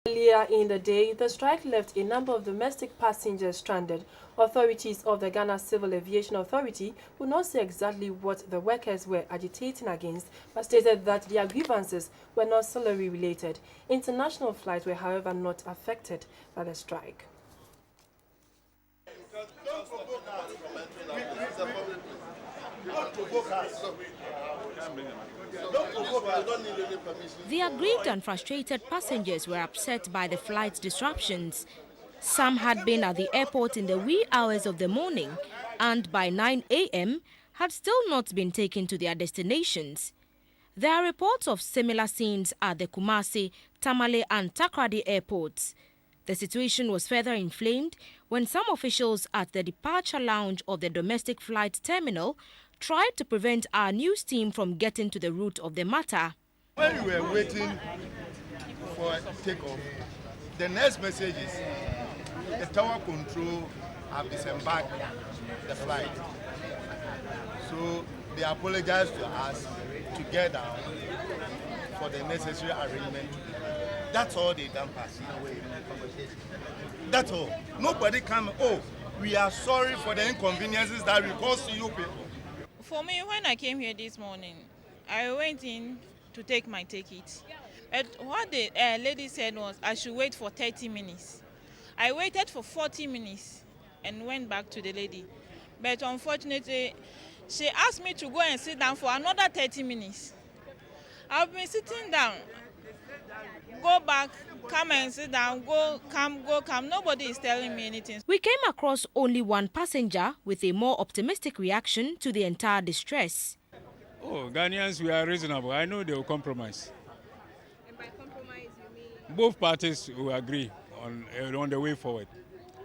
Earlier in the day, the strike left a number of domestic passengers stranded. Authorities of the Ghana Civil Aviation Authority would not say exactly what the workers were agitating against, but stated that their grievances were not salary-related. International flights were, however, not affected by the strike. The aggrieved and frustrated passengers were upset by the flight disruptions. Some had been at the airport in the wee hours of the morning and by 9 a.m. had still not been taken to their destinations. There are reports of similar scenes at the Kumasi, Tamale and Takoradi airports. The situation was further inflamed when some officials at the departure lounge of the domestic flight terminal tried to prevent our news team from getting to the root of the matter. When we were waiting for takeoff, the next message is the tower control have disembarked the flight. So they apologized to us to get down for the necessary arrangement. That's all they done pass. That's all. Nobody come, oh, we are sorry for the inconveniences that we caused to you people. For me, when I came here this morning, I went in to take my ticket. And what the lady said was I should wait for 30 minutes. I waited for 40 minutes and went back to the lady. But unfortunately, she asked me to go and sit down for another 30 minutes. I've been sitting down, go back, come and sit down, go, come. Nobody is telling me anything. We came across only one passenger with a more optimistic reaction to the entire distress. Oh, Ghanaians, we are reasonable. I know they will compromise. And by compromise, you mean? Both parties will agree on the way forward.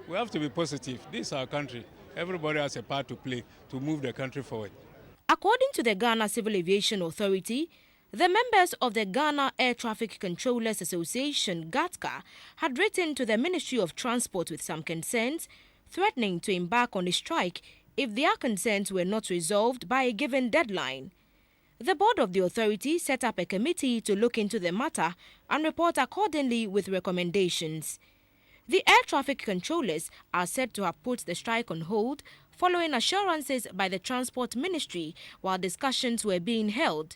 We have to be positive. This is our country. Everybody has a part to play to move the country forward. According to the Ghana Civil Aviation Authority, the members of the Ghana Air Traffic Controllers Association, GATCA, had written to the Ministry of Transport with some concerns, threatening to embark on a strike if their concerns were not resolved by a given deadline. The board of the authority set up a committee to look into the matter and report accordingly with recommendations. The air traffic controllers are said to have put the strike on hold following assurances by the Transport Ministry while discussions were being held.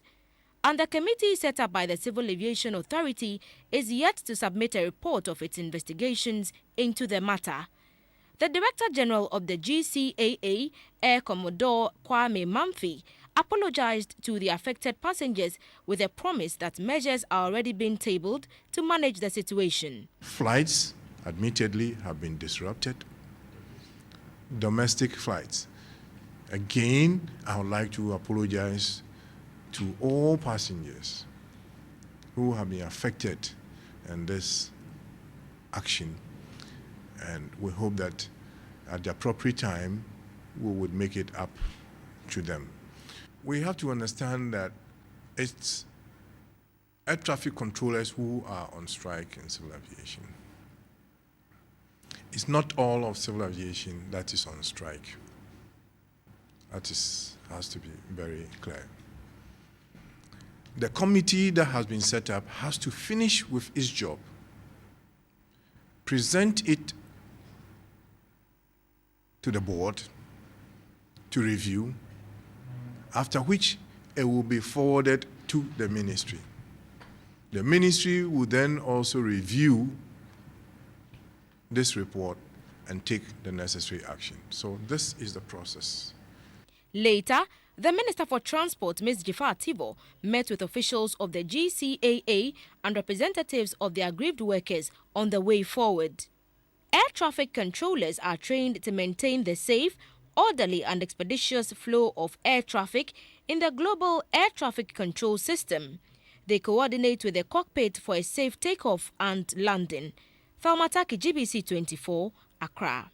And the committee set up by the Civil Aviation Authority is yet to submit a report of its investigations into the matter. The Director General of the GCAA, Air Commodore Kwame Mamfi, apologized to the affected passengers with a promise that measures are already being tabled to manage the situation. Flights, admittedly, have been disrupted. Domestic flights. Again, I would like to apologize to all passengers who have been affected in this action. And we hope that at the appropriate time, we would make it up to them. We have to understand that it's air traffic controllers who are on strike in civil aviation. It's not all of civil aviation that is on strike. That has to be very clear. The committee that has been set up has to finish with its job, present it to the board to review, after which it will be forwarded to the ministry. The ministry will then also review this report and take the necessary action. So this is the process. Later, the Minister for Transport, Ms. Jafar Tibo, met with officials of the GCAA and representatives of the aggrieved workers on the way forward. Air traffic controllers are trained to maintain the safe, orderly and expeditious flow of air traffic in the global air traffic control system. They coordinate with the cockpit for a safe takeoff and landing. Falmataki, GBC 24, Accra.